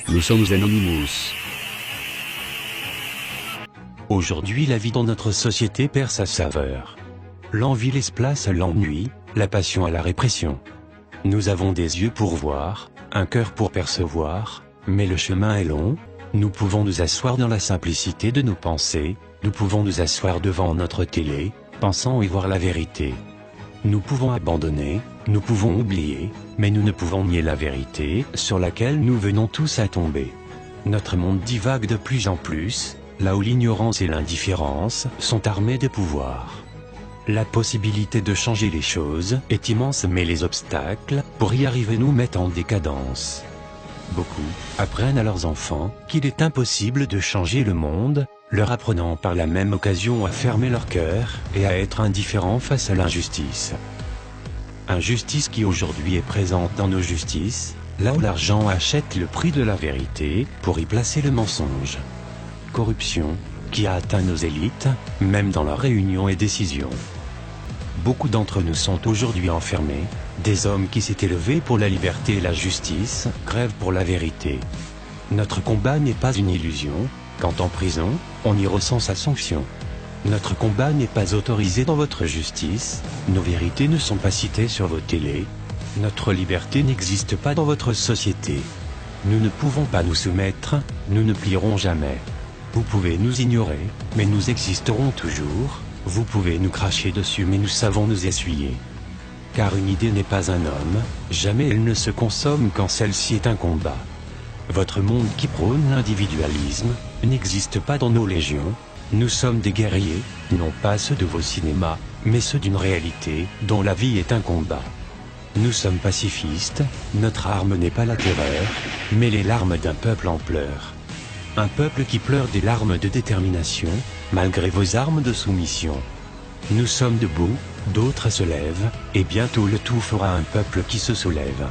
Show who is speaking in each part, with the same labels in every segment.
Speaker 1: Nous sommes Anonymous.
Speaker 2: Aujourd'hui, la vie dans notre société perd sa saveur. L'envie laisse place à l'ennui, la passion à la répression. Nous avons des yeux pour voir, un cœur pour percevoir, mais le chemin est long. Nous pouvons nous asseoir dans la simplicité de nos pensées, nous pouvons nous asseoir devant notre télé, pensant y voir la vérité. Nous pouvons abandonner, nous pouvons oublier, mais nous ne pouvons nier la vérité sur laquelle nous venons tous à tomber. Notre monde divague de plus en plus, là où l'ignorance et l'indifférence sont armés de pouvoir. La possibilité de changer les choses est immense, mais les obstacles pour y arriver nous mettent en décadence. Beaucoup apprennent à leurs enfants qu'il est impossible de changer le monde, leur apprenant par la même occasion à fermer leur cœur et à être indifférents face à l'injustice. Injustice qui aujourd'hui est présente dans nos justices, là où l'argent achète le prix de la vérité pour y placer le mensonge. Corruption qui a atteint nos élites, même dans leurs réunions et décisions. Beaucoup d'entre nous sont aujourd'hui enfermés, des hommes qui s'étaient levés pour la liberté et la justice, crèvent pour la vérité. Notre combat n'est pas une illusion, quand en prison, on y ressent sa sanction. Notre combat n'est pas autorisé dans votre justice, nos vérités ne sont pas citées sur vos télés, notre liberté n'existe pas dans votre société. Nous ne pouvons pas nous soumettre, nous ne plierons jamais. Vous pouvez nous ignorer, mais nous existerons toujours. Vous pouvez nous cracher dessus, mais nous savons nous essuyer. Car une idée n'est pas un homme, jamais elle ne se consomme quand celle-ci est un combat. Votre monde qui prône l'individualisme n'existe pas dans nos légions. Nous sommes des guerriers, non pas ceux de vos cinémas, mais ceux d'une réalité dont la vie est un combat. Nous sommes pacifistes, notre arme n'est pas la terreur, mais les larmes d'un peuple en pleurs. Un peuple qui pleure des larmes de détermination, malgré vos armes de soumission. Nous sommes debout, d'autres se lèvent, et bientôt le tout fera un peuple qui se soulève.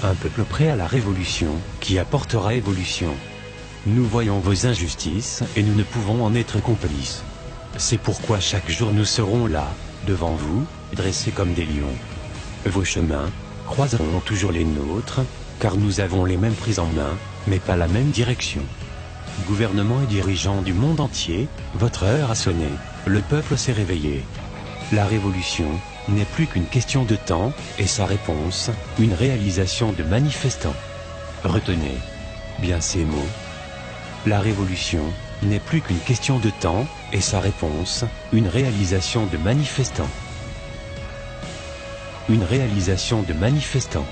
Speaker 2: Un peuple prêt à la révolution, qui apportera évolution. Nous voyons vos injustices, et nous ne pouvons en être complices. C'est pourquoi chaque jour nous serons là, devant vous, dressés comme des lions. Vos chemins croiseront toujours les nôtres, car nous avons les mêmes prises en main, mais pas la même direction. Gouvernements et dirigeants du monde entier, votre heure a sonné, le peuple s'est réveillé. La révolution n'est plus qu'une question de temps, et sa réponse, une réalisation de manifestants. Retenez bien ces mots. La révolution n'est plus qu'une question de temps, et sa réponse, une réalisation de manifestants. Une réalisation de manifestants.